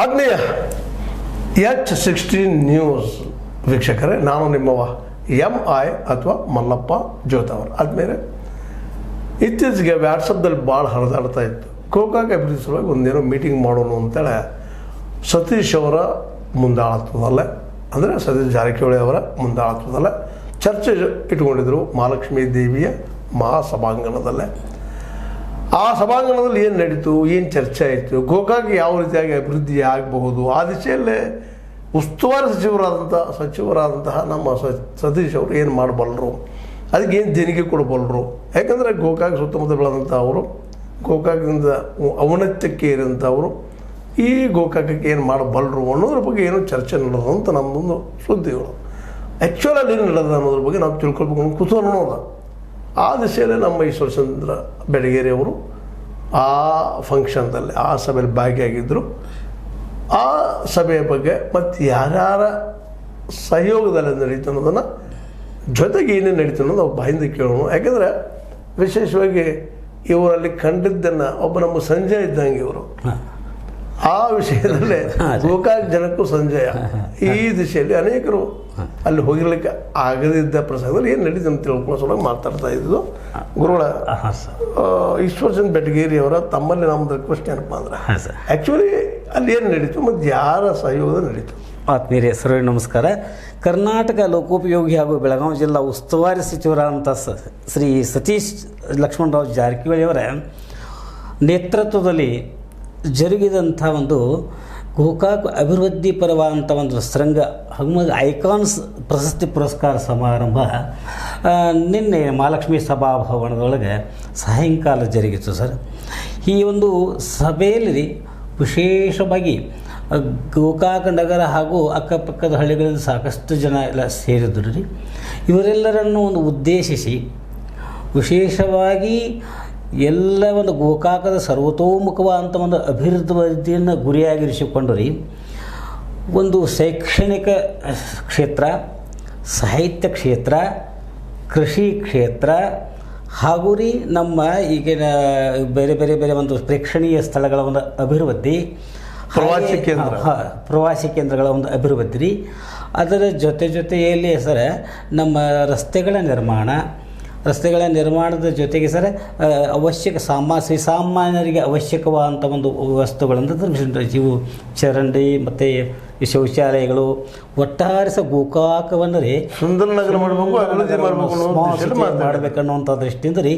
ಆತ್ಮೀಯ H16 news ವೀಕ್ಷಕರೇ, ನಾನು ನಿಮ್ಮವ MI ಅಥವಾ ಮಲ್ಲಪ್ಪ ಜೋತವರ್. ಆದಮೇಲೆ ಇತ್ತೀಚೆಗೆ ವ್ಯಾಟ್ಸಪ್ದಲ್ಲಿ ಭಾಳ ಹರಿದಾಡ್ತಾ ಇತ್ತು. ಗೋಕಾಕ್ ಅಭಿವೃದ್ಧಿ ಸಲುವಾಗಿ ಒಂದೇನೋ ಮೀಟಿಂಗ್ ಮಾಡೋಣ ಅಂತೇಳಿ ಸತೀಶ್ ಅವರ ಮುಂದಾಳತ್ವದಲ್ಲೇ, ಅಂದರೆ ಸತೀಶ್ ಜಾರಕಿಹೊಳಿ ಅವರ ಮುಂದಾಳತ್ವದಲ್ಲೇ ಚರ್ಚೆ ಇಟ್ಕೊಂಡಿದ್ರು ಮಹಾಲಕ್ಷ್ಮೀ ದೇವಿಯ ಮಹಾಸಭಾಂಗಣದಲ್ಲೇ. ಆ ಸಭಾಂಗಣದಲ್ಲಿ ಏನು ನಡೀತು, ಏನು ಚರ್ಚೆ ಆಯಿತು, ಗೋಕಾಕ್ ಯಾವ ರೀತಿಯಾಗಿ ಅಭಿವೃದ್ಧಿ ಆಗಬಹುದು, ಆ ದಿಶೆಯಲ್ಲೇ ಉಸ್ತುವಾರಿ ಸಚಿವರಾದಂತಹ ನಮ್ಮ ಸತೀಶ್ ಅವರು ಏನು ಮಾಡಬಲ್ಲರು, ಅದಕ್ಕೆ ಏನು ದೇಣಿಗೆ ಕೊಡಬಲ್ಲರು. ಯಾಕಂದರೆ ಗೋಕಾಕ್ ಸುತ್ತಮುತ್ತ ಬೆಳೆದಂಥ ಅವರು, ಗೋಕಾಕ್ನಿಂದ ಔನ್ನತ್ಯಕ್ಕೆ ಏರಿದಂಥವರು, ಈ ಗೋಕಾಕಕ್ಕೆ ಏನು ಮಾಡಬಲ್ಲರು ಅನ್ನೋದ್ರ ಬಗ್ಗೆ ಏನೋ ಚರ್ಚೆ ನಡೆದು ಅಂತ ನಮ್ಮದೊಂದು ಸುದ್ದಿಗಳು. ಆ್ಯಕ್ಚುಲಾಗಿ ಏನು ನಡೆದ ಅನ್ನೋದ್ರ ಬಗ್ಗೆ ನಾವು ತಿಳ್ಕೊಳ್ಬೇಕು ಅನ್ನೋ ಕುತೂಹಲ ಅನ್ನೋದು. ಆ ದಿಶೆಯಲ್ಲೇ ನಮ್ಮ ಈಶ್ವರಚಂದ್ರ ಬೆಳಗೇರಿ ಅವರು ಆ ಫಂಕ್ಷನ್ದಲ್ಲಿ, ಆ ಸಭೆಯಲ್ಲಿ ಭಾಗಿಯಾಗಿದ್ದರು. ಆ ಸಭೆಯ ಬಗ್ಗೆ ಮತ್ತು ಯಾರ್ಯಾರ ಸಹಯೋಗದಲ್ಲಿ ನಡೀತು ಅನ್ನೋದನ್ನು, ಜೊತೆಗೆ ಏನೇನು ನಡೀತು ಅನ್ನೋದು ನಾವು ಬಾಯಿಂದ ಕೇಳೋಣ. ಯಾಕೆಂದರೆ ವಿಶೇಷವಾಗಿ ಇವರಲ್ಲಿ ಕಂಡಿದ್ದನ್ನು ಒಬ್ಬ ನಮ್ಮ ಸಂಜಯ್ ಇದ್ದಂಗೆ ಇವರು ಆ ವಿಷಯದಲ್ಲೇ ಗೋಕಾಕ್ ಜನಕ್ಕೂ ಸಂಜಯ ಈ ದಿಶೆಯಲ್ಲಿ ಅನೇಕರು ಅಲ್ಲಿ ಹೋಗಿರ್ಲಿಕ್ಕೆ ಆಗದಿದ್ದ ಪ್ರಸಂಗದಲ್ಲಿ ಏನು ನಡೀತು ಅಂತ ತಿಳ್ಕೊಳ್ಳೋ ಸಲುವಾಗಿ ಮಾತಾಡ್ತಾ ಇದ್ದು ಗುರುಗಳ ಈಶ್ವರಚಂದ್ರ ಬೆಟಗೇರಿ ಅವರ ತಮ್ಮಲ್ಲಿ ನಮ್ಮದು ರಿಕ್ವೆಸ್ಟ್ ಏನಪ್ಪ ಅಂದ್ರೆ, ಆ್ಯಕ್ಚುಲಿ ಅಲ್ಲಿ ಏನು ನಡೀತು ಮತ್ತು ಯಾರ ಸಹಯೋಗದ ನಡೀತು? ಆತ್ಮೀಯರೇ ಸರ್ವೇ ನಮಸ್ಕಾರ. ಕರ್ನಾಟಕ ಲೋಕೋಪಯೋಗಿ ಹಾಗೂ ಬೆಳಗಾವಿ ಜಿಲ್ಲಾ ಉಸ್ತುವಾರಿ ಸಚಿವರಾದಂಥ ಶ್ರೀ ಸತೀಶ್ ಲಕ್ಷ್ಮಣರಾವ್ ಜಾರಕಿಹೊಳಿ ಅವರ ನೇತೃತ್ವದಲ್ಲಿ ಜರುಗಿದಂಥ ಒಂದು ಗೋಕಾಕ್ ಅಭಿವೃದ್ಧಿ ಪರವಾದಂಥ ಒಂದು ಶೃಂಗ ಹನುಮದ್ ಐಕಾನ್ಸ್ ಪ್ರಶಸ್ತಿ ಪುರಸ್ಕಾರ ಸಮಾರಂಭ ನಿನ್ನೆ ಮಹಾಲಕ್ಷ್ಮಿ ಸಭಾಭವನದೊಳಗೆ ಸಾಯಂಕಾಲ ಜರುಗಿತು ಸರ್. ಈ ಒಂದು ಸಭೆಯಲ್ಲಿ ವಿಶೇಷವಾಗಿ ಗೋಕಾಕ್ ನಗರ ಹಾಗೂ ಅಕ್ಕಪಕ್ಕದ ಹಳ್ಳಿಗಳಿಂದ ಸಾಕಷ್ಟು ಜನ ಎಲ್ಲ ಸೇರಿದ್ರು ರೀ. ಇವರೆಲ್ಲರನ್ನು ಒಂದು ಉದ್ದೇಶಿಸಿ ವಿಶೇಷವಾಗಿ ಎಲ್ಲ ಒಂದು ಗೋಕಾಕದ ಸರ್ವತೋಮುಖವಾದಂಥ ಒಂದು ಅಭಿವೃದ್ಧಿಯನ್ನು ಗುರಿಯಾಗಿರಿಸಿಕೊಂಡು ರೀ, ಒಂದು ಶೈಕ್ಷಣಿಕ ಕ್ಷೇತ್ರ, ಸಾಹಿತ್ಯ ಕ್ಷೇತ್ರ, ಕೃಷಿ ಕ್ಷೇತ್ರ ಹಾಗೂ ರೀ ನಮ್ಮ ಈಗಿನ ಬೇರೆ ಬೇರೆ ಬೇರೆ ಒಂದು ಪ್ರೇಕ್ಷಣೀಯ ಸ್ಥಳಗಳ ಒಂದು ಅಭಿವೃದ್ಧಿ, ಪ್ರವಾಸಿ ಕೇಂದ್ರಗಳ ಒಂದು ಅಭಿವೃದ್ಧಿ ರೀ. ಅದರ ಜೊತೆಯಲ್ಲಿ ಸರ ನಮ್ಮ ರಸ್ತೆಗಳ ನಿರ್ಮಾಣದ ಜೊತೆಗೆ ಸರ್ ಅವಶ್ಯಕ ಶ್ರೀಸಾಮಾನ್ಯರಿಗೆ ಅವಶ್ಯಕವಾದಂಥ ಒಂದು ವಸ್ತುಗಳಂದ್ರೆ ಇವು ಚರಂಡಿ ಮತ್ತು ಈ ಶೌಚಾಲಯಗಳು, ಒಟ್ಟಾರೆ ಸಹ ಗೋಕಾಕವನ್ನು ರೀ ಸುಂದರ ನಗರ ಮಾಡಬೇಕನ್ನುವಂಥ ದೃಷ್ಟಿಯಿಂದ ರೀ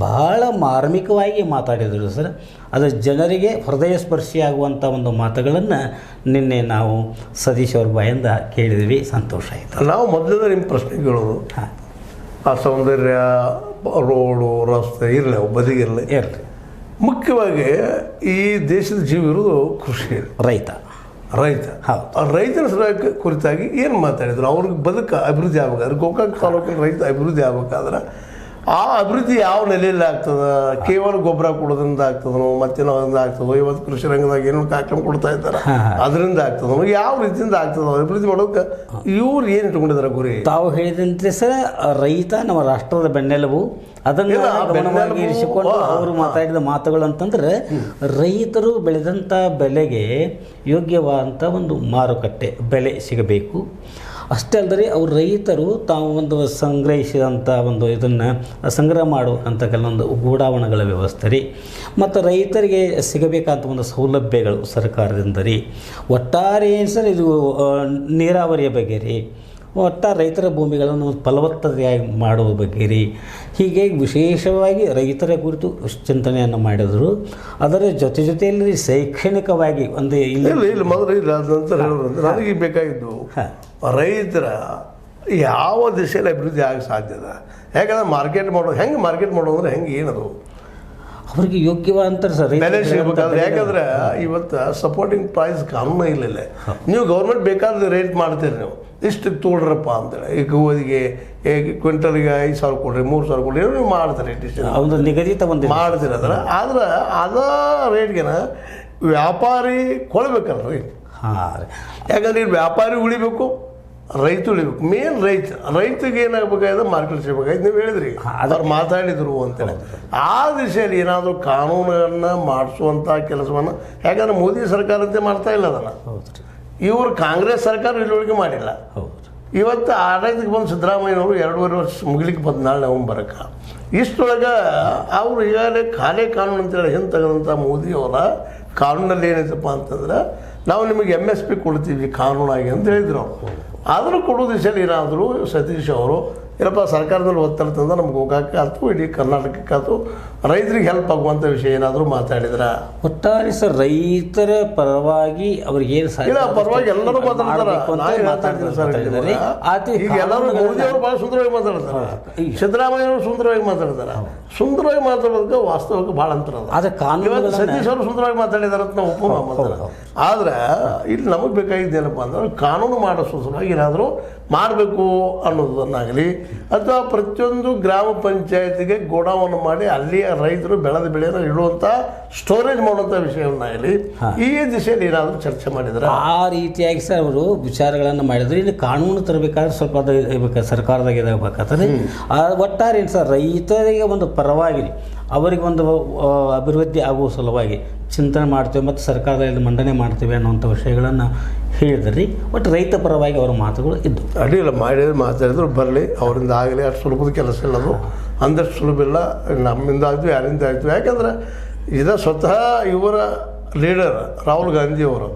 ಭಾಳ ಮಾರ್ಮಿಕವಾಗಿ ಮಾತಾಡಿದರು ಸರ್. ಅದು ಜನರಿಗೆ ಹೃದಯ ಸ್ಪರ್ಶಿಯಾಗುವಂಥ ಒಂದು ಮಾತುಗಳನ್ನು ನಿನ್ನೆ ನಾವು ಸತೀಶ್ ಅವ್ರ ಬಾಯಿಂದ ಕೇಳಿದ್ವಿ. ಸಂತೋಷ ಆಯಿತು. ನಾವು ಮೊದಲನೇ ನಿಮ್ಮ ಪ್ರಶ್ನೆ ಕೇಳೋದು, ಆ ಸೌಂದರ್ಯ, ರೋಡು, ರಸ್ತೆ ಇರಲಿ, ಬದಿಗಿರಲಿ, ಮುಖ್ಯವಾಗಿ ಈ ದೇಶದ ಜೀವ ಇರೋದು ಕೃಷಿ, ರೈತ. ರೈತರ ಕುರಿತಾಗಿ ಏನು ಮಾತಾಡಿದ್ರು? ಅವ್ರಿಗೆ ಅಭಿವೃದ್ಧಿ ಆಗ್ಬೇಕಾದ್ರೆ, ಗೋಕಾಕ್ ತಾಲೂಕಿನ ರೈತ ಅಭಿವೃದ್ಧಿ ಆಗ್ಬೇಕಾದ್ರೆ ಆ ಅಭಿವೃದ್ಧಿ ಯಾವ ನೆಲೆಯಲ್ಲಿ ಆಗ್ತದೆ? ಕೇವಲ ಗೊಬ್ಬರ ಕೊಡೋದ್ರಿಂದ ಆಗ್ತದೋ, ಮತ್ತೇನೋ ಅದರಿಂದ ಆಗ್ತದೋ? ಇವತ್ತು ಕೃಷಿ ರಂಗದಾಗ ಏನೋ ಕಾರ್ಯಕ್ರಮ ಕೊಡ್ತಾ ಇದ್ದಾರೆ, ಅದರಿಂದ ಆಗ್ತದೋ? ಯಾವ ರೀತಿಯಿಂದ ಆಗ್ತದೋ ಅಭಿವೃದ್ಧಿ ಮಾಡೋಕೆ ಇವ್ರು ಏನು ಇಟ್ಕೊಂಡಿದ್ದಾರೆ ಗುರಿ? ತಾವು ಹೇಳಿದಂತೆ ಸರ್, ರೈತ ನಮ್ಮ ರಾಷ್ಟ್ರದ ಬೆನ್ನೆಲುಬು. ಅದನ್ನು ಇರಿಸಿಕೊಂಡು ಅವರು ಮಾತಾಡಿದ ಮಾತುಗಳು ಅಂತಂದ್ರೆ, ರೈತರು ಬೆಳೆದಂಥ ಬೆಲೆಗೆ ಯೋಗ್ಯವಾದಂಥ ಒಂದು ಮಾರುಕಟ್ಟೆ ಬೆಲೆ ಸಿಗಬೇಕು. ಅಷ್ಟೇ ಅಲ್ಲದೆ ಅವ್ರ ರೈತರು ತಾವು ಒಂದು ಸಂಗ್ರಹಿಸಿದಂಥ ಒಂದು ಇದನ್ನು ಸಂಗ್ರಹ ಮಾಡುವಂಥ ಕೆಲವೊಂದು ಗೋಡಾವಣೆಗಳ ವ್ಯವಸ್ಥೆ ರೀ, ಮತ್ತು ರೈತರಿಗೆ ಸಿಗಬೇಕಂತ ಒಂದು ಸೌಲಭ್ಯಗಳು ಸರ್ಕಾರದಿಂದ ರೀ. ಒಟ್ಟಾರೆ ಏನು ಸರ್, ಇದು ನೀರಾವರಿಯ ಬಗ್ಗೆ ರೀ, ಒಟ್ಟಾರೆ ರೈತರ ಭೂಮಿಗಳನ್ನು ಫಲವತ್ತತೆಯಾಗಿ ಮಾಡುವ ಬಗ್ಗೆ ರೀ. ಹೀಗೆ ವಿಶೇಷವಾಗಿ ರೈತರ ಕುರಿತು ಚಿಂತನೆಯನ್ನು ಮಾಡಿದರು. ಅದರ ಜೊತೆಯಲ್ಲಿ ಶೈಕ್ಷಣಿಕವಾಗಿ ಒಂದು ಇಲ್ಲಿ ಮೊದಲು ಇಲ್ಲ ನಂತರ ನನಗೆ ಬೇಕಾಗಿದ್ದು ರೈತರ ಯಾವ ದಿಶೆಯಲ್ಲಿ ಅಭಿವೃದ್ಧಿ ಆಗ ಸಾಧ್ಯದ? ಯಾಕಂದ್ರೆ ಮಾರ್ಕೆಟ್ ಮಾಡೋದು ಅಂದ್ರೆ ಹೆಂಗೆ ಏನದು ಅವ್ರಿಗೆ ಯೋಗ್ಯವಾದಂಥ ಬೆಲೆ ಸಿಗಬೇಕಾದ್ರೆ? ಯಾಕಂದ್ರೆ ಇವತ್ತು ಸಪೋರ್ಟಿಂಗ್ ಪ್ರೈಸ್ ಕಾನೂನು ಇಲ್ಲ. ನೀವು ಗೌರ್ಮೆಂಟ್ ಬೇಕಾದ್ರೆ ರೇಟ್ ಮಾಡ್ತೀರಿ, ನೀವು ಇಷ್ಟಕ್ಕೆ ತೊಗೊಳ್ರಪ್ಪ ಅಂತೇಳಿ. ಈಗ ಗೋಧಿಗೆ ಕ್ವಿಂಟಲ್ಗೆ 5,000 ಕೊಡ್ರಿ, 3,000 ಕೊಡ್ರಿ, ನೀವು ಮಾಡ್ತಾರೆ ಒಂದು ನಿಗದಿತ ಒಂದು ಮಾಡ್ತೀರಿ. ಆದ್ರೆ ಅದ ರೇಟ್ಗೆನ ವ್ಯಾಪಾರಿ ಕೊಡ್ಬೇಕಲ್ರಿ. ಹಾಂ, ಯಾಕಂದ್ರೆ ವ್ಯಾಪಾರಿ ಉಳಿಬೇಕು, ರೈತ ಉಳಿಬೇಕು. ಮೇನ್ ರೈತಗೆ ಏನಾಗಬೇಕಾಗಿದೆ, ಮಾರ್ಕೆಟ್ ಸಿಗಬೇಕಾಯ್ತು. ನೀವು ಹೇಳಿದ್ರಿ ಅವ್ರು ಮಾತಾಡಿದ್ರು ಅಂತೇಳಿ. ಆ ದಿಶೆಯಲ್ಲಿ ಏನಾದರೂ ಕಾನೂನನ್ನು ಮಾಡಿಸುವಂಥ ಕೆಲಸವನ್ನು, ಯಾಕಂದ್ರೆ ಮೋದಿ ಸರ್ಕಾರಂತೆ ಮಾಡ್ತಾ ಇಲ್ಲ ಅದನ್ನು. ಇವರು ಕಾಂಗ್ರೆಸ್ ಸರ್ಕಾರ ಇಲ್ಲಿವರೆಗೆ ಮಾಡಿಲ್ಲ. ಇವತ್ತು ಆಡಳಿತಕ್ಕೆ ಬಂದು ಸಿದ್ದರಾಮಯ್ಯನವರು 2.5 ವರ್ಷ ಮುಗಿಲಿಕ್ಕೆ ಬಂದು ನಾಳೆ ನವಂಬರಕ್ಕೆ ಇಷ್ಟೊಳಗೆ ಅವರು ಈಗಾಗಲೇ ಖಾಲಿ ಕಾನೂನು ಅಂತೇಳಿ ಹಿಂತಕ್ಕಂಥ ಮೋದಿಯವರ ಕಾನೂನಲ್ಲಿ ಏನೈತಪ್ಪ ಅಂತಂದ್ರೆ, ನಾವು ನಿಮಗೆ MSP ಕೊಡ್ತೀವಿ ಕಾನೂನಾಗಿ ಅಂತ ಹೇಳಿದ್ರು. ಆದರೂ ಕೊಡೋ ದಿಶೆಯಲ್ಲಿ ಏನಾದರೂ ಸತೀಶ್ ಅವರು ಏನಪ್ಪ ಸರ್ಕಾರದಲ್ಲಿ ಒತ್ತಡ ತಂದು ನಮ್ಗೆ ಹೋಗೋಕ್ಕೆ ಆಯ್ತು, ಇಡೀ ಕರ್ನಾಟಕಕ್ಕೆ ಆಯ್ತು, ರೈತರಿಗೆ ಹೆಲ್ಪ್ ಆಗುವಂಥ ವಿಷಯ ಏನಾದರೂ ಮಾತಾಡಿದ್ರ? ಒಟ್ಟಾರೆ ಸರ್ ರೈತರ ಪರವಾಗಿ ಅವ್ರಿಗೆ ಏನು ಇಲ್ಲ, ಪರವಾಗಿ ಎಲ್ಲರೂ ಮಾತಾಡ್ತಾರೆ. ಈಗ ಎಲ್ಲರೂ ಮೋದಿ ಅವರು ಭಾಳ ಸುಂದರವಾಗಿ ಮಾತಾಡ್ತಾರೆ, ಸಿದ್ದರಾಮಯ್ಯ ಅವರು ಸುಂದರವಾಗಿ ಮಾತಾಡ್ತಾರೆ. ಸುಂದರವಾಗಿ ಮಾತಾಡೋದಕ್ಕೆ ವಾಸ್ತವಕ್ಕೆ ಭಾಳ ಅಂತರ ಅದ. ಇವತ್ತು ಸತೀಶ್ ಅವರು ಸುಂದರವಾಗಿ ಮಾತಾಡಿದಾರೆ ಅಂತ ನಾವು ಒಪ್ಪೋಣ. ಆದ್ರೆ ಇಲ್ಲಿ ನಮಗೆ ಬೇಕಾಗಿದ್ದೇನಪ್ಪ ಅಂದ್ರೆ, ಕಾನೂನು ಮಾಡೋ ಸಲುವಾಗಿ ಏನಾದರೂ ಮಾಡಬೇಕು ಅನ್ನೋದನ್ನಾಗಲಿ, ಅಥವಾ ಪ್ರತಿಯೊಂದು ಗ್ರಾಮ ಪಂಚಾಯತಿಗೆ ಗೋಡಾವನ್ನು ಮಾಡಿ ಅಲ್ಲಿಯ ರೈತರು ಬೆಳೆದ ಬೆಳೆಯನ್ನು ಇಡುವಂಥ ಸ್ಟೋರೇಜ್ ಮಾಡುವಂಥ ವಿಷಯವನ್ನಾಗಲಿ ಈ ದಿಶೆಯಲ್ಲಿ ಏನಾದರೂ ಚರ್ಚೆ ಮಾಡಿದ್ರೆ ಆ ರೀತಿಯಾಗಿ ಸರ್ ಅವರು ವಿಚಾರಗಳನ್ನು ಮಾಡಿದ್ರು. ಇಲ್ಲಿ ಕಾನೂನು ತರಬೇಕಾದ್ರೆ ಸ್ವಲ್ಪ ಅದು ಇರಬೇಕು, ಸರ್ಕಾರದಾಗ ಇದಾಗಬೇಕಾದ್ರೆ. ಒಟ್ಟಾರೆ ಏನು ಸರ್, ರೈತರಿಗೆ ಒಂದು ಪರವಾಗಿ ಅವರಿಗೆ ಒಂದು ಅಭಿವೃದ್ಧಿ ಆಗುವ ಸಲುವಾಗಿ ಚಿಂತನೆ ಮಾಡ್ತೇವೆ ಮತ್ತು ಸರ್ಕಾರದಲ್ಲಿ ಮಂಡನೆ ಮಾಡ್ತೇವೆ ಅನ್ನುವಂಥ ವಿಷಯಗಳನ್ನು ಹೇಳಿದ್ರಿ. ಒಟ್ಟು ರೈತ ಪರವಾಗಿ ಅವರ ಮಾತುಗಳು ಇದ್ದು ಅಡ್ಡಿಲ್ಲ, ಮಾತಾಡಿದ್ರು ಬರಲಿ, ಅವರಿಂದ ಆಗಲಿ. ಅಷ್ಟು ಸುಲಭದ ಕೆಲಸ ಇಲ್ಲ ಅದು, ಅಂದಷ್ಟು ಸುಲಭ ಇಲ್ಲ. ನಮ್ಮಿಂದ ಆಯಿತು, ಯಾರಿಂದ ಆಯಿತು. ಯಾಕಂದರೆ ಸ್ವತಃ ಇವರ ಲೀಡರ್ ರಾಹುಲ್ ಗಾಂಧಿಯವರು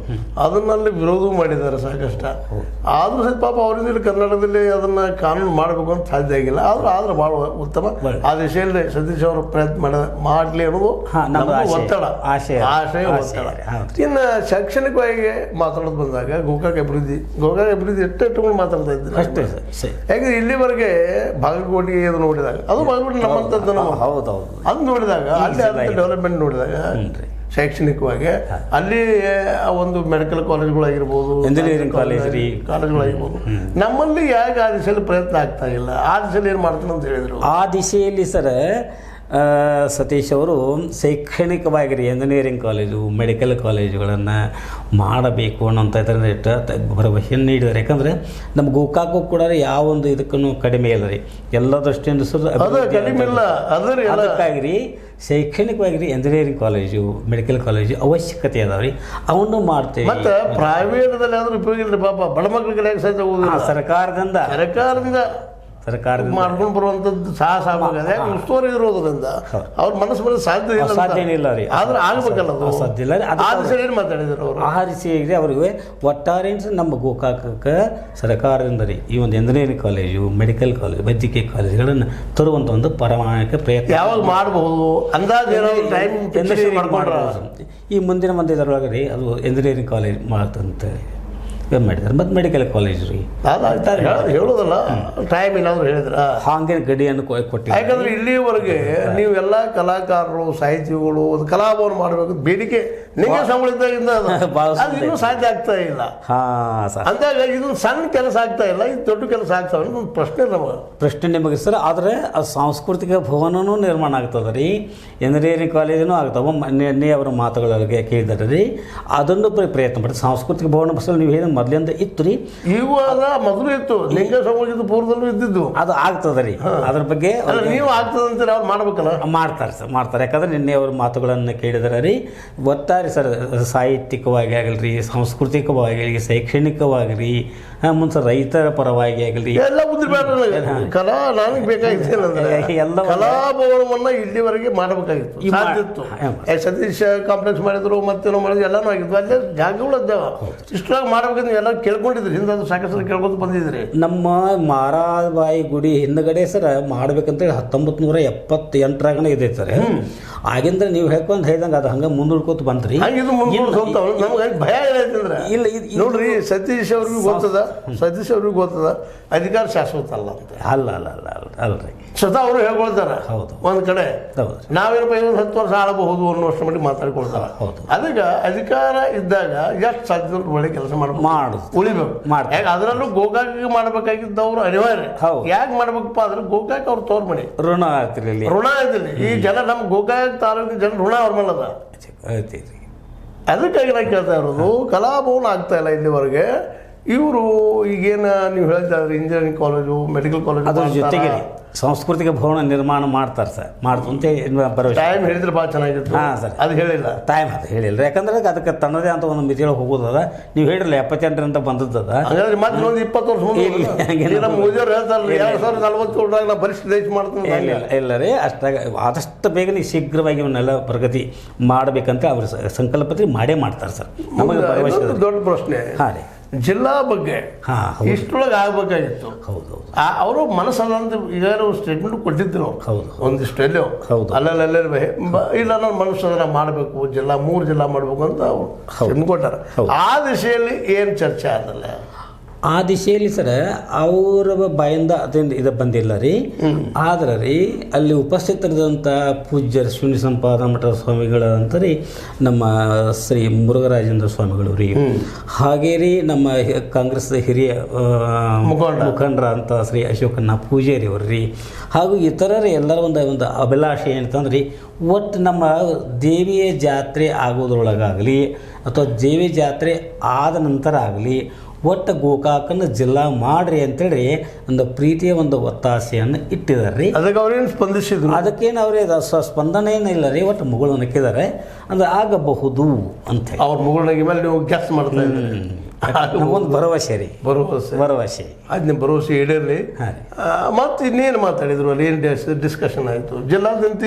ಅದನ್ನಲ್ಲಿ ವಿರೋಧ ಮಾಡಿದ್ದಾರೆ ಸಾಕಷ್ಟು. ಆದರೂ ಸಹ ಪಾಪ ಅವರಿಂದ ಇಲ್ಲಿ ಕರ್ನಾಟಕದಲ್ಲಿ ಅದನ್ನು ಕಾನೂನು ಮಾಡಬೇಕು ಅಂತ ಸಾಧ್ಯ ಆಗಿಲ್ಲ. ಆದ್ರೆ ಭಾಳ ಉತ್ತಮ. ಆ ದಿಶೆಯಲ್ಲಿ ಸತೀಶ್ ಅವರು ಪ್ರಯತ್ನ ಮಾಡಲಿ ಅನ್ನೋದು ಒತ್ತಡ, ಆಶಯ ಒತ್ತಡ. ಇನ್ನು ಶೈಕ್ಷಣಿಕವಾಗಿ ಮಾತಾಡೋದು ಬಂದಾಗ ಗೋಕಾಕ್ ಅಭಿವೃದ್ಧಿ ಎಷ್ಟು ಇಟ್ಟುಕೊಂಡು ಮಾತಾಡ್ತಾ ಇದ್ದೀನಿ ಅಷ್ಟೇ. ಯಾಕಂದ್ರೆ ಇಲ್ಲಿವರೆಗೆ ಬಾಗಲಕೋಟೆಗೆ ಇದು ನೋಡಿದಾಗ, ಅದು ಬಾಗಲಕೋಟೆ ನಮ್ಮಂಥದ್ದು ಅದು ನೋಡಿದಾಗ, ಅಲ್ಲಿ ಡೆವಲಪ್ಮೆಂಟ್ ನೋಡಿದಾಗ ಶೈಕ್ಷಣಿಕವಾಗಿ ಅಲ್ಲಿ ಒಂದು ಮೆಡಿಕಲ್ ಕಾಲೇಜ್ಗಳಾಗಿರ್ಬೋದು, ಇಂಜಿನಿಯರಿಂಗ್ ಕಾಲೇಜ್ಗಳಾಗಿರ್ಬೋದು, ನಮ್ಮಲ್ಲಿ ಯಾಕೆ ಆ ದಿಶೆಯಲ್ಲಿ ಪ್ರಯತ್ನ ಆಗ್ತಾ ಇಲ್ಲ? ಆ ದಿಶೆಯಲ್ಲಿ ಏನು ಮಾಡ್ತಾನೆ ಅಂತ ಹೇಳಿದರು. ಆ ದಿಶೆಯಲ್ಲಿ ಸರ್ ಸತೀಶ್ ಅವರು ಶೈಕ್ಷಣಿಕವಾಗಿ ಇಂಜಿನಿಯರಿಂಗ್ ಕಾಲೇಜು, ಮೆಡಿಕಲ್ ಕಾಲೇಜುಗಳನ್ನು ಮಾಡಬೇಕು ಅನ್ನೋಂಥ ಭರವಸೆಯನ್ನು ನೀಡಿದ್ದಾರೆ. ಯಾಕಂದರೆ ನಮ್ಮ ಗೋಕಾಕು ಕೂಡ ಯಾವ ಒಂದು ಇದಕ್ಕೂ ಕಡಿಮೆ ಇಲ್ಲ ರೀ, ಎಲ್ಲ ದೃಷ್ಟಿಯಿಂದ ಕಡಿಮೆ ಇಲ್ಲ. ಅದಕ್ಕಾಗಿ ರೀ ಶೈಕ್ಷಣಿಕವಾಗಿ ಇಂಜಿನಿಯರಿಂಗ್ ಕಾಲೇಜು, ಮೆಡಿಕಲ್ ಕಾಲೇಜು ಅವಶ್ಯಕತೆ ಅದಾವ ರೀ, ಅವನ್ನು ಮಾಡ್ತೇವೆ. ಮತ್ತು ಪ್ರೈವೇಟ್ದಲ್ಲಿ ಆದರೂ ಉಪಯೋಗ ಇಲ್ಲ ಪಾಪ, ಬಡ ಮಕ್ಕಳಿಗೆ ಸಹಿತ ಸರ್ಕಾರದಿಂದ ಮಾಡ್ಕೊಂಡು ಬರುವಂಥದ್ದು ಸಾಹಸ ಆಗೋದು. ಯಾಕೆ ಉಸ್ತುವಾರಿ ಇರೋದ್ರಿಂದ ಅವ್ರ ಮನಸ್ಸು ಬರೋದು ಸಾಧ್ಯ ಇಲ್ಲ ರೀ. ಆದ್ರೆ ಆಗ್ಬೇಕಲ್ಲ, ಸಾಧ್ಯ ಇಲ್ಲ. ಆ ದಿಸೆಯಲ್ಲಿ ಏನು ಮಾತಾಡಿದ್ರು ಅವರು? ಆ ದಿಸೆಯಾಗಿ ಅವ್ರಿಗೆ ಒಟ್ಟಾರೆ ನಮ್ಮ ಗೋಕಾಕಕ್ಕೆ ಸರ್ಕಾರದಿಂದ ರೀ ಈ ಒಂದು ಇಂಜಿನಿಯರಿಂಗ್ ಕಾಲೇಜು, ಮೆಡಿಕಲ್ ಕಾಲೇಜು, ವೈದ್ಯಕೀಯ ಕಾಲೇಜುಗಳನ್ನು ತರುವಂಥ ಒಂದು ಪ್ರಾಮಾಣಿಕ ಪ್ರಯತ್ನ ಯಾವಾಗ ಮಾಡಬಹುದು ಅಂದಾಜು ಈ ಮುಂದಿನ ಇದರೊಳಗೆ ರೀ ಅದು ಇಂಜಿನಿಯರಿಂಗ್ ಕಾಲೇಜ್ ಮಾಡ್ತಂತೇಳಿ ಮಾಡಿದ್ದಾರೆ. ಮತ್ತು ಮೆಡಿಕಲ್ ಕಾಲೇಜ್ ರೀ ಹೇಳೋದಲ್ಲ, ಟೈಮ್ ಏನಾದ್ರು ಹೇಳಿದ್ರ ಹಾಗೆ ಗಡಿಯನ್ನು ಕೊಟ್ಟು. ಯಾಕಂದ್ರೆ ಇಲ್ಲಿವರೆಗೆ ನೀವೆಲ್ಲ ಕಲಾಕಾರರು, ಸಾಹಿತಿಗಳು ಒಂದು ಕಲಾಭವನ ಮಾಡಬೇಕು ಬೇಡಿಕೆ ನಿಮಗೆ ಸಂಬಳಿದ್ದಾಗಿಂದ ಇನ್ನೂ ಸಾಧ್ಯ ಆಗ್ತಾ ಇಲ್ಲ. ಅಂದಾಗ ಇದೊಂದು ಸಣ್ಣ ಕೆಲಸ ಆಗ್ತಾ ಇಲ್ಲ, ಇದು ದೊಡ್ಡ ಕೆಲಸ ಆಗ್ತಾವ ಒಂದು ಪ್ರಶ್ನೆ ನಿಮಗೆ ಸರ್. ಆದರೆ ಅದು ಸಾಂಸ್ಕೃತಿಕ ಭವನನೂ ನಿರ್ಮಾಣ ಆಗ್ತದೆ ರೀ, ಇಂಜಿನಿಯರಿಂಗ್ ಕಾಲೇಜೂ ಆಗ್ತಾವ. ಮೊನ್ನೆ ಅವರ ಮಾತುಗಳಿಗೆ ಕೇಳಿದಾರೆ ರೀ, ಅದನ್ನು ಪ್ರಯತ್ನ ಮಾಡಿ ಸಾಂಸ್ಕೃತಿಕ ಭವನ ಬಸ್ ನೀವು ಹೇಳಿದ ಮೊದಲಿಂದ ಇತ್ತು ರೀ, ಇವಾಗ ಮೊದಲು ಇತ್ತು, ಲಿಂಗ ಸಮಾಜದ ಪೂರ್ವದಲ್ಲೂ ಇದ್ದಿದ್ದು. ಅದು ಆಗ್ತದೆ ರೀ, ಅದ್ರ ಬಗ್ಗೆ ನೀವು ಆಗ್ತದಂತ ಅವ್ರು ಮಾಡ್ಬೇಕಲ್ಲ. ಮಾಡ್ತಾರೆ ಸರ್, ಮಾಡ್ತಾರೆ. ಯಾಕಂದ್ರೆ ನಿನ್ನೆ ಅವ್ರ ಮಾತುಗಳನ್ನು ಕೇಳಿದಾರೆ ರೀ. ಒಟ್ಟಾರೆ ಸರ್ ಸಾಹಿತ್ಯಿಕವಾಗಿ ಆಗಲ್ರಿ, ಸಾಂಸ್ಕೃತಿಕವಾಗಿ, ಶೈಕ್ಷಣಿಕವಾಗಿ, ಮುಂಚೆ ರೈತರ ಪರವಾಗಿ ಆಗಲಿ ಎಲ್ಲ ಬುದ್ಧಿ ಕಲಾ ನನಗೆ ಬೇಕಾಗಿತ್ತು. ಎಲ್ಲ ಕಲಾಭವನವನ್ನು ಇಲ್ಲಿವರೆಗೆ ಮಾಡಬೇಕಾಗಿತ್ತು. ಸತೀಶ್ ಕಾಂಪ್ಲೆಕ್ಸ್ ಮಾಡಿದ್ರು, ಮತ್ತೇನೋ ಮಾಡಿದ್ರು, ಎಲ್ಲನೂ ಆಗಿತ್ತು. ಅಲ್ಲೇ ಜಾಗಗಳು ಅದಾವ, ಇಷ್ಟರಾಗಿ ಮಾಡ್ಬೇಕಂದ್ರೆ ಎಲ್ಲ ಕೇಳ್ಕೊಂಡಿದ್ರಿ, ಹಿಂದೆ ಅದು ಸಾಕಷ್ಟು ಕೇಳ್ಕೊಂಡು ಬಂದಿದ್ರಿ. ನಮ್ಮ ಮಾರಾಬಾಯಿ ಗುಡಿ ಹಿಂದಗಡೆ ಸರ್ ಮಾಡ್ಬೇಕಂತೇಳಿ 1978 ಇದೆ ಸರ್. ಆಗಿಂದ ನೀವು ಹೇಳ್ದಂಗೆ ಅದು ಹಂಗೆ ಮುಂದೂಡ್ಕೋತ ಬಂದ್ರಿ. ನಮ್ಗೆ ಭಯ ಏನೈತಂದ್ರೆ ಇಲ್ಲ ನೋಡ್ರಿ, ಸತೀಶ್ ಅವ್ರಿಗೂ ಗೊತ್ತದ ಅಧಿಕಾರ ಶಾಶ್ವತ ಅಲ್ಲ ಅಂತ. ಅಲ್ರಿ ಸ್ವತಃ ಅವರು ಹೇಳ್ಕೊಳ್ತಾರ. ಹೌದು, ಒಂದ್ ಕಡೆ ನಾವೇನಪ್ಪ 10 ವರ್ಷ ಆಳಬಹುದು ಅನ್ನೋ ಅಷ್ಟು ಮಟ್ಟಿಗೆ ಮಾತಾಡ್ಕೊಳ್ತಾರ. ಅದಕ್ಕೆ ಅಧಿಕಾರ ಇದ್ದಾಗ ಎಷ್ಟು ಸಾಧ್ಯ ಒಳ್ಳೆ ಕೆಲಸ ಉಳಿಬೇಕು. ಅದರಲ್ಲೂ ಗೋಕಾಕಿಗೆ ಮಾಡ್ಬೇಕಾಗಿದ್ದವ್ರು ಅನಿವಾರ್ಯ. ಯಾಕೆ ಮಾಡ್ಬೇಕಪ್ಪ ಅಂದ್ರೆ ಗೋಕಾಕ್ ಅವ್ರು ತೋರ್ ಮಾಡಿ ಋಣ ಆಗ್ತಿರ್ಲಿ, ಈ ಜನ ನಮ್ಮ ಗೋಕಾಕ್ ತಾಲೂಕಿನ ಜನ ಋಣ ಅವ್ರ ಮೇಲೆ ಅದ. ಅದಕ್ಕಾಗಿ ನಾ ಕೇಳ್ತಾ ಇರೋದು, ಕಲಾಭವನ ಆಗ್ತಾ ಇಲ್ಲ ಇಲ್ಲಿವರೆಗೆ. ಇವರು ಈಗೇನು ನೀವು ಹೇಳ್ತಾ ಇದ್ರಿ ಇಂಜಿನಿಯರಿಂಗ್ ಕಾಲೇಜು ಮೆಡಿಕಲ್ ಕಾಲೇಜು ಅದ್ರ ಜೊತೆಗೆ ಸಾಂಸ್ಕೃತಿಕ ಭವನ ನಿರ್ಮಾಣ ಮಾಡ್ತಾರೆ ಸರ್ ಮಾಡ್ತಂತ ಭರವಸೆ. ಟೈಮ್ ಹೇಳಿದ್ರೆ ಭಾಳ ಚೆನ್ನಾಗಿತ್ತು. ಹಾಂ ಸರ್, ಅದು ಹೇಳಿಲ್ಲ ಟೈಮ್ ಅದು ಹೇಳಿಲ್ಲ, ಯಾಕಂದ್ರೆ ಅದಕ್ಕೆ ತನ್ನದೇ ಅಂತ ಒಂದು ಮಿತಿಯೊಳಗೆ ಹೋಗೋದದ. ನೀವು ಹೇಳಿರಲ್ಲ 78ರಿಂದ ಬಂದದ್ದದ, ಹಾಗಾದ್ರೆ ಮತ್ತೆ ಒಂದು 20 ವರ್ಷ ಮುಂದೆ ನಮ್ಮ ಮೋದಿಯವ್ರು ಹೇಳ್ತಾರಲ್ಲ 2040 ನಾ ಪರಿಸ್ಥಿತಿ ಮಾಡ್ತೀನಿ. ಇಲ್ಲ ರೀ, ಅಷ್ಟಾಗ ಆದಷ್ಟು ಬೇಗನೆ ಶೀಘ್ರವಾಗಿ ಇವನ್ನೆಲ್ಲ ಪ್ರಗತಿ ಮಾಡಬೇಕಂತ ಅವರು ಸಂಕಲ್ಪತ್ರಿ ಮಾಡೇ ಮಾಡ್ತಾರೆ ಸರ್. ನಮಗೆ ಭರವಸೆ. ದೊಡ್ಡ ಪ್ರಶ್ನೆ, ಹಾಂ ರೀ, ಜಿಲ್ಲಾ ಬಗ್ಗೆ ಇಷ್ಟೊಳಗೆ ಆಗ್ಬೇಕಾಗಿತ್ತು. ಹೌದು, ಅವರು ಮನಸ್ಸಲ್ಲಂತ ಈಗ ಸ್ಟೇಟ್ಮೆಂಟ್ ಕೊಟ್ಟಿದ್ರು. ಹೌದು, ಒಂದಿಷ್ಟು ಎಲ್ಲೋ ಹೌದು, ಅಲ್ಲಲ್ಲೇ ಇಲ್ಲ ನಾನು ಮನಸ್ಸನ್ನ ಮಾಡಬೇಕು, ಜಿಲ್ಲಾ 3 ಜಿಲ್ಲಾ ಮಾಡಬೇಕು ಅಂತ ಅವರು ಕೊಟ್ಟಾರ. ಆ ದಿಶೆಯಲ್ಲಿ ಏನು ಚರ್ಚೆ ಆಗಲ್ಲ. ಆ ದಿಶೆಯಲ್ಲಿ ಸರ ಅವರ ಬಾಯಿಂದ ಅದೇನು ಇದು ಬಂದಿಲ್ಲ ರೀ. ಆದ್ರೆ ರೀ ಅಲ್ಲಿ ಉಪಸ್ಥಿತರಿದಂಥ ಪೂಜ್ಯರು ಶೂನ್ಯ ಸಂಪಾದ ಮಠದ ಸ್ವಾಮಿಗಳಂತ ರೀ, ನಮ್ಮ ಶ್ರೀ ಮುರುಘರಾಜೇಂದ್ರ ಸ್ವಾಮಿಗಳು ರೀ, ಹಾಗೇ ರೀ ನಮ್ಮ ಕಾಂಗ್ರೆಸ್ ಹಿರಿಯ ಮುಖಂಡರ ಅಂತ ಶ್ರೀ ಅಶೋಕಣ್ಣ ಪೂಜಾರಿ ಅವರು ರೀ, ಹಾಗೂ ಇತರರು ಎಲ್ಲರ ಒಂದು ಅಭಿಲಾಷೆ ಏನಂತಂದ್ರೆ ರೀ, ಒಟ್ಟು ನಮ್ಮ ದೇವಿಯ ಜಾತ್ರೆ ಆಗೋದ್ರೊಳಗಾಗಲಿ ಅಥವಾ ದೇವಿ ಜಾತ್ರೆ ಆದ ನಂತರ ಆಗಲಿ ಒಟ್ಟು ಗೋಕಾಕನ ಜಿಲ್ಲಾ ಮಾಡ್ರಿ ಅಂತೇಳಿ ಒಂದು ಪ್ರೀತಿಯ ಒಂದು ಒತ್ತಾಸೆಯನ್ನು ಇಟ್ಟಿದ್ದಾರೆ ರೀ. ಅದಕ್ಕೆ ಅವ್ರೇನು ಸ್ಪಂದಿಸಿದ್ರು? ಅದಕ್ಕೇನು ಅವರೇ ಸ್ಪಂದನೆ ಏನಿಲ್ಲ ರೀ, ಒಟ್ಟು ಮುಗುಳು ನಕ್ಕಿದ್ದಾರೆ ಅಂದ್ರೆ ಆಗಬಹುದು ಅಂತ. ಅವ್ರ ಮುಗುಳ್ನಾಗಿ ಮೇಲೆ ನೀವು ಗ್ಯಾಸ್ ಮಾಡ್ತಾ ಇದ್ದೀರಿ. ನಮಗೊಂದು ಭರವಸೆ ರೀ, ಭರವಸೆ ಅದು ನಿಮ್ಮ ಭರವಸೆ ಈಡೇರಲಿ. ಮತ್ತೆ ಇನ್ನೇನು ಮಾತಾಡಿದ್ರು ಅಲ್ಲಿ, ಏನು ಡಿಸ್ಕಷನ್ ಆಯಿತು? ಜಿಲ್ಲಾದ್ಯಂತ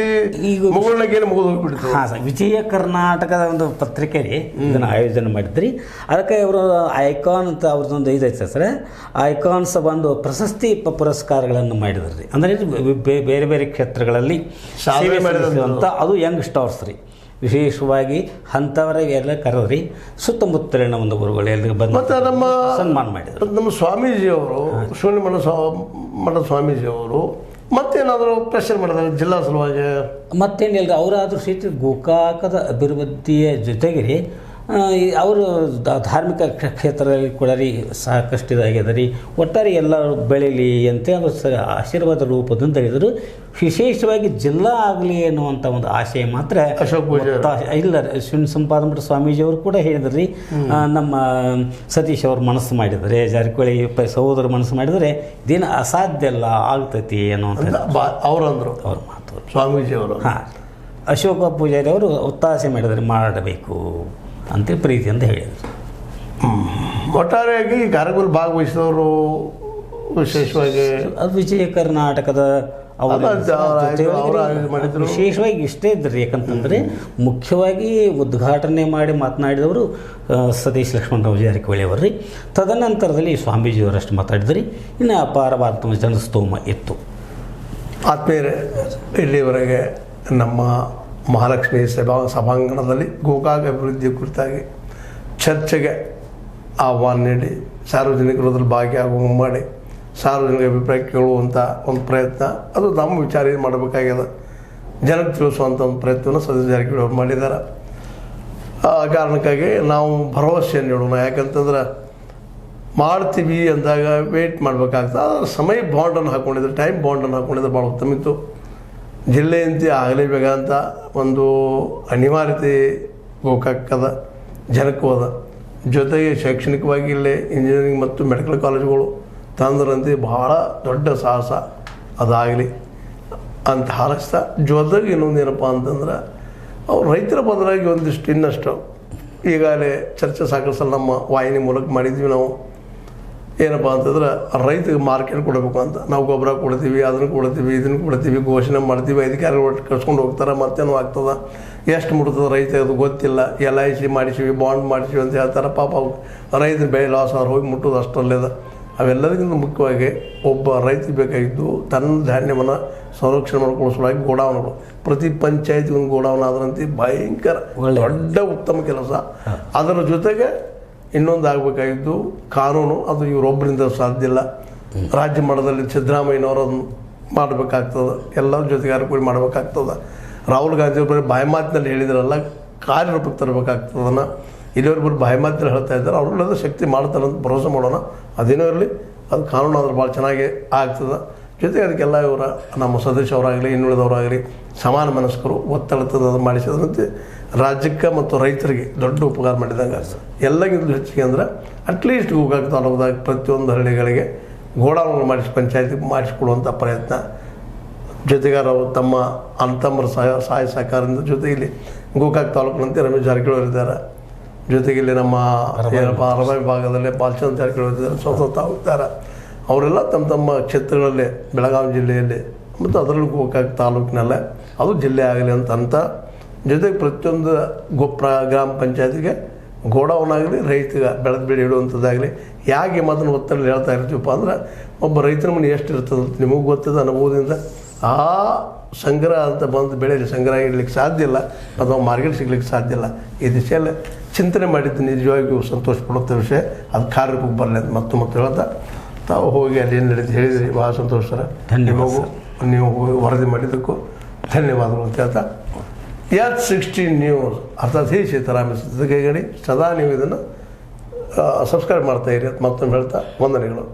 ಈಗ ಮುಗುಳ್ನಾಗ ಏನು ಮುಗಿದು ಹೋಗ್ಬಿಡ್ತು. ಹಾಂ ಸರ್, ವಿಜಯ ಕರ್ನಾಟಕದ ಒಂದು ಪತ್ರಿಕೆ ರೀ ಇದನ್ನು ಆಯೋಜನೆ ಮಾಡಿದ್ರಿ. ಅದಕ್ಕೆ ಅವರು ಐಕಾನ್ ಅಂತ ಅವ್ರದ್ದೊಂದು ಇದೈತೆ ಸರ್, ಐಕಾನ್ಸ್ ಒಂದು ಪ್ರಶಸ್ತಿ ಪುರಸ್ಕಾರಗಳನ್ನು ಮಾಡಿದ್ರು ರೀ. ಅಂದರೆ ಬೇರೆ ಬೇರೆ ಕ್ಷೇತ್ರಗಳಲ್ಲಿ ಸೇವೆ ಮಾಡಿದಂಥ ಅದು ಯಂಗ್ ಸ್ಟಾರ್ಸ್ ರೀ, ವಿಶೇಷವಾಗಿ ಅಂಥವರಿಗೆಲ್ಲ ಕರೆದ್ರಿ ಸುತ್ತಮುತ್ತಲಿನ ಒಂದು ಊರುಗಳು ಎಲ್ಲಿಗೆ ಬಂದು ಮತ್ತು ನಮ್ಮ ಸನ್ಮಾನ ಮಾಡಿದರು. ನಮ್ಮ ಸ್ವಾಮೀಜಿಯವರು ಶೂನ್ಯ ಮಠದ ಸ್ವಾಮೀಜಿಯವರು ಮತ್ತೇನಾದರೂ ಪ್ರೆಷರ್ ಮಾಡಿದ್ದಾರೆ ಜಿಲ್ಲಾ ಸಲುವಾಗಿ? ಮತ್ತೇನಿಲ್ಲ, ಅವರಾದರೂ ಸಹಿತ ಗೋಕಾಕದ ಅಭಿವೃದ್ಧಿಯ ಜೊತೆಗೆ ರೀ ಅವರು ಧಾರ್ಮಿಕ ಕ್ಷೇತ್ರದಲ್ಲಿ ಕೂಡ ರೀ ಸಾಕಷ್ಟು ಇದಾಗ್ಯದ ರೀ, ಒಟ್ಟಾರೆ ಎಲ್ಲರೂ ಬೆಳೀಲಿ ಅಂತ ಅವರು ಆಶೀರ್ವಾದ ರೂಪದಿಂದ ಹೇಳಿದರು. ವಿಶೇಷವಾಗಿ ಜಿಲ್ಲಾ ಆಗಲಿ ಅನ್ನುವಂಥ ಒಂದು ಆಶಯ ಮಾತ್ರ ಇಲ್ಲ. ಶೂನ್ಯ ಸಂಪಾದಮಠ ಸ್ವಾಮೀಜಿಯವರು ಕೂಡ ಹೇಳಿದ್ರು ರೀ, ನಮ್ಮ ಸತೀಶ್ ಅವರು ಮನಸ್ಸು ಮಾಡಿದರೆ, ಜಾರಕಿಹೊಳಿ ಸಹೋದರ ಮನಸ್ಸು ಮಾಡಿದರೆ ಇದೇನು ಅಸಾಧ್ಯ ಅಲ್ಲ, ಆಗ್ತೈತಿ ಅನ್ನುವಂಥ ಅವರಂದರು ಅವ್ರ ಮಾತು ಸ್ವಾಮೀಜಿಯವರು. ಹಾಂ, ಅಶೋಕ ಪೂಜಾರಿ ಅವರು ಒತ್ತಾಸೆ ಮಾಡಿದರೆ ಮಾಡಬೇಕು ಅಂತ ಪ್ರೀತಿ ಅಂತ ಹೇಳಿದರು. ಒಟ್ಟಾರೆಯಾಗಿ ಕಾರ್ಯಕ್ರಮದಲ್ಲಿ ಭಾಗವಹಿಸಿದವರು ವಿಶೇಷವಾಗಿ ಅದು ವಿಜಯ ಕರ್ನಾಟಕದ ವಿಶೇಷವಾಗಿ ಇಷ್ಟೇ ಇದ್ರಿ. ಯಾಕಂತಂದರೆ ಮುಖ್ಯವಾಗಿ ಉದ್ಘಾಟನೆ ಮಾಡಿ ಮಾತನಾಡಿದವರು ಸತೀಶ್ ಲಕ್ಷ್ಮಣರಾವ್ ಜಾರಕಿಹೊಳಿ ಅವರು ರೀ. ತದನಂತರದಲ್ಲಿ ಸ್ವಾಮೀಜಿಯವರಷ್ಟು ಮಾತಾಡಿದ್ರಿ. ಇನ್ನು ಅಪಾರವಾದ ಜನಸ್ತೋಮ ಇತ್ತು. ಆತ್ಮೀಯರೇ, ಇಲ್ಲಿವರೆಗೆ ನಮ್ಮ ಮಹಾಲಕ್ಷ್ಮಿ ಸಭಾಂಗಣದಲ್ಲಿ ಗೋಕಾಕ ಅಭಿವೃದ್ಧಿ ಕುರಿತಾಗಿ ಚರ್ಚೆಗೆ ಆಹ್ವಾನ ನೀಡಿ ಸಾರ್ವಜನಿಕರಲ್ಲಿ ಭಾಗಿಯಾಗುವ ಮಾಡಿ ಸಾರ್ವಜನಿಕ ಅಭಿಪ್ರಾಯ ಕೇಳುವಂಥ ಒಂದು ಪ್ರಯತ್ನ, ಅದು ನಮ್ಮ ವಿಚಾರ ಮಾಡಬೇಕಾಗ್ಯದ, ಜನಕ್ಕೆ ತಿಳಿಸುವಂಥ ಒಂದು ಪ್ರಯತ್ನವನ್ನು ಸತೀಶ್ ಜಾರಕಿಹೊಳಿ ಅವರು ಮಾಡಿದ್ದಾರೆ. ಆ ಕಾರಣಕ್ಕಾಗಿ ನಾವು ಭರವಸೆ ನೀಡೋಣ. ಯಾಕಂತಂದ್ರೆ ಮಾಡ್ತೀವಿ ಅಂದಾಗ ವೇಟ್ ಮಾಡಬೇಕಾಗ್ತದೆ. ಅದರ ಸಮಯ ಬಾಂಡನ್ನು ಹಾಕ್ಕೊಂಡಿದ್ರೆ, ಟೈಮ್ ಬಾಂಡನ್ನು ಹಾಕ್ಕೊಂಡಿದ್ರೆ ಭಾಳ ಉತ್ತಮ ಇತ್ತು. ಜಿಲ್ಲೆಯಂತೆ ಆಗಲೇಬೇಕಂತ ಒಂದು ಅನಿವಾರ್ಯತೆ ಗೋಕಾಕದ ಜನಕ್ಕೂ ಅದ. ಜೊತೆಗೆ ಶೈಕ್ಷಣಿಕವಾಗಿ ಇಲ್ಲೇ ಇಂಜಿನಿಯರಿಂಗ್ ಮತ್ತು ಮೆಡಿಕಲ್ ಕಾಲೇಜುಗಳು ತಂದ್ರಂತೆ ಬಹಳ ದೊಡ್ಡ ಸಾಹಸ ಅದಾಗಲಿ ಅಂತ ಹಾರೈಸ್ತಾ, ಜೊತೆಗೆ ಇನ್ನೊಂದೇನಪ್ಪ ಅಂತಂದ್ರೆ ಅವ್ರು ರೈತರ ಬದಲಾಗಿ ಒಂದಿಷ್ಟು ಇನ್ನಷ್ಟು ಈಗಾಗಲೇ ಚರ್ಚೆ ಸಾಕಷ್ಟು ನಮ್ಮ ವಾಹಿನಿ ಮೂಲಕ ಮಾಡಿದ್ವಿ. ನಾವು ಏನಪ್ಪ ಅಂತಂದ್ರೆ ರೈತರಿಗೆ ಮಾರ್ಕೆಟ್ ಕೊಡಬೇಕು ಅಂತ ನಾವು ಗೊಬ್ಬರ ಕೊಡ್ತೀವಿ, ಅದನ್ನು ಕೊಡ್ತೀವಿ, ಇದನ್ನು ಕೊಡ್ತೀವಿ, ಘೋಷಣೆ ಮಾಡ್ತೀವಿ, ಅಧಿಕಾರಿಗಳು ಕಳ್ಸ್ಕೊಂಡು ಹೋಗ್ತಾರೆ, ಮತ್ತೇನೋ ಆಗ್ತದೆ, ಎಷ್ಟು ಮುಟ್ತದೆ ರೈತ ಅದು ಗೊತ್ತಿಲ್ಲ. LIC ಮಾಡಿಸಿವಿ, ಬಾಂಡ್ ಮಾಡಿಸಿವಿ ಅಂತ ಹೇಳ್ತಾರೆ. ಪಾಪ ರೈತರ ಬೆಳೆ ಲಾಸ್ ಆದ್ರೆ ಹೋಗಿ ಮುಟ್ಟೋದು ಅಷ್ಟರಲ್ಲಿದೆ. ಅವೆಲ್ಲದಕ್ಕಿಂತ ಮುಖ್ಯವಾಗಿ ಒಬ್ಬ ರೈತ ಬೇಕಾಗಿದ್ದು ತನ್ನ ಧಾನ್ಯವನ್ನು ಸಂರಕ್ಷಣೆ ಮಾಡ್ಕೊಳ್ಳೋಸಲಾಗಿ ಗೋಡಾವಣೆಗಳು, ಪ್ರತಿ ಪಂಚಾಯತ್ಗೆ ಒಂದು ಗೋಡಾವಣೆ ಆದ್ರಂತೆ ಭಯಂಕರ ದೊಡ್ಡ ಉತ್ತಮ ಕೆಲಸ. ಅದರ ಜೊತೆಗೆ ಇನ್ನೊಂದು ಆಗಬೇಕಾಗಿದ್ದು ಕಾನೂನು, ಅದು ಇವರೊಬ್ಬರಿಂದ ಸಾಧ್ಯ ಇಲ್ಲ. ರಾಜ್ಯ ಮಟ್ಟದಲ್ಲಿ ಸಿದ್ದರಾಮಯ್ಯನವರನ್ನು ಮಾಡಬೇಕಾಗ್ತದೆ, ಎಲ್ಲರ ಜೊತೆಗಾರ ಕೂಡಿ ಮಾಡಬೇಕಾಗ್ತದೆ. ರಾಹುಲ್ ಗಾಂಧಿ ಅವರು ಬಾಯಿ ಮಾತಿನಲ್ಲಿ ಹೇಳಿದ್ರಲ್ಲ, ಕಾರ್ಯರೂಪಕ್ಕೆ ತರಬೇಕಾಗ್ತದನ್ನು ಇಲ್ಲಿವರೆಗೂ ಬಾಯಿ ಮಾತಿನಲ್ಲಿ ಹೇಳ್ತಾ ಇದ್ದಾರೆ. ಅವ್ರನ್ನೆಲ್ಲ ಶಕ್ತಿ ಮಾಡ್ತಾರೆ ಅಂತ ಭರವಸೆ ಮಾಡೋಣ. ಅದೇನೋ ಇರಲಿ, ಅದು ಕಾನೂನು ಆದ್ರೆ ಭಾಳ ಚೆನ್ನಾಗಿ ಆಗ್ತದೆ. ಜೊತೆಗೆ ಅದಕ್ಕೆಲ್ಲ ಇವರ ನಮ್ಮ ಸದಸ್ಯರಾಗಲಿ ಇನ್ನುಳಿದವರಾಗಲಿ ಸಮಾನ ಮನಸ್ಕರು ಒತ್ತಡ ಮಾಡಿಸಿದಂತೆ ರಾಜ್ಯಕ್ಕೆ ಮತ್ತು ರೈತರಿಗೆ ದೊಡ್ಡ ಉಪಕಾರ ಮಾಡಿದಂಗೆ ಎಲ್ಲಕ್ಕಿಂತ ಹೆಚ್ಚಿಗೆ ಅಂದ್ರೆ ಅಟ್ಲೀಸ್ಟ್ ಗೋಕಾಕ್ ತಾಲೂಕದಾಗ ಪ್ರತಿಯೊಂದು ಹಳ್ಳಿಗಳಿಗೆ ಗೋಡಾವನ್ನು ಪಂಚಾಯತಿ ಮಾಡಿಸಿಕೊಡುವಂಥ ಪ್ರಯತ್ನ ಜೊತೆಗಾರರು ತಮ್ಮ ಅಣ್ಣತಮ್ಮರ ಸಹಾಯ ಸಹಕಾರದಿಂದ ಜೊತೆಗೆ ಇಲ್ಲಿ ಗೋಕಾಕ್ ತಾಲೂಕಿನಂತೆ ರಮೇಶ್ ಜಾರಕಿಹೊಳಿ ಇದ್ದಾರೆ, ಜೊತೆಗೆ ಇಲ್ಲಿ ನಮ್ಮ ಏನಪ್ಪ ಅರಬಾವಿ ಭಾಗದಲ್ಲೇ ಬಾಲಚಂದ್ರ ಜಾರಕಿಹೊಳಿ ಇದ್ದಾರೆ, ಸ್ವತಃ ಇದ್ದಾರೆ. ಅವರೆಲ್ಲ ತಮ್ಮ ತಮ್ಮ ಕ್ಷೇತ್ರಗಳಲ್ಲೇ ಬೆಳಗಾವಿ ಜಿಲ್ಲೆಯಲ್ಲಿ ಮತ್ತು ಅದರಲ್ಲೂ ಗೋಕಾಕ್ ತಾಲೂಕಿನಲ್ಲೇ ಅದು ಜಿಲ್ಲೆ ಆಗಲಿ ಅಂತ ಜೊತೆಗೆ ಪ್ರತಿಯೊಂದು ಗ್ರಾಮ ಪಂಚಾಯತಿಗೆ ಗೋಡೌನಾಗಲಿ ರೈತಗೆ ಬೆಳೆದು ಬೆಳೆ ಇಡುವಂಥದ್ದಾಗಲಿ ಯಾಕೆ ಮಾತನ್ನು ಒತ್ತಡ ಹೇಳ್ತಾ ಇರ್ತೀವಪ್ಪ ಅಂದ್ರೆ ಒಬ್ಬ ರೈತನ ಮನೆ ಎಷ್ಟು ಇರ್ತದೆ ನಿಮಗೆ ಗೊತ್ತದ ಅನುಭವದಿಂದ ಆ ಸಂಗ್ರಹ ಅಂತ ಬಂದು ಬೆಳೆಯಲ್ಲಿ ಸಂಗ್ರಹ ಇಡಲಿಕ್ಕೆ ಸಾಧ್ಯ ಇಲ್ಲ, ಅಥವಾ ಮಾರ್ಕೆಟ್ ಸಿಗ್ಲಿಕ್ಕೆ ಸಾಧ್ಯ ಇಲ್ಲ. ಈ ದಿಶೆಯಲ್ಲಿ ಚಿಂತನೆ ಮಾಡಿದ್ದು ನಿಜವಾಗಿಯೂ ಸಂತೋಷ ಪಡುವಂಥ ವಿಷಯ. ಅದು ಕಾರ್ಯಕ್ಕೆ ಬರಲಿ ಅಂತ ಮತ್ತೆ ಹೇಳ್ತಾ ತಾವು ಹೋಗಿ ಅಲ್ಲಿ ಏನು ನಡೀತು ಹೇಳಿದ್ರಿ, ಭಾಳ ಸಂತೋಷ ಸರ್. ನಿಮಗೂ ನೀವು ವರದಿ ಮಾಡಿದ್ದಕ್ಕೂ ಧನ್ಯವಾದಗಳು ಅಂತ ಹೇಳ್ತಾ H16 ನ್ಯೂಸ್ ಅರ್ಥಾತ್ ಹೀ ಸೀತಾರಾಮ ಕೈಗಡಿ ಸದಾ ನೀವು ಇದನ್ನು ಸಬ್ಸ್ಕ್ರೈಬ್ ಮಾಡ್ತಾಯಿರಿ ಅಂತ ಮತ್ತೊಮ್ಮೆ ಹೇಳ್ತಾ ವಂದನೆಗಳು.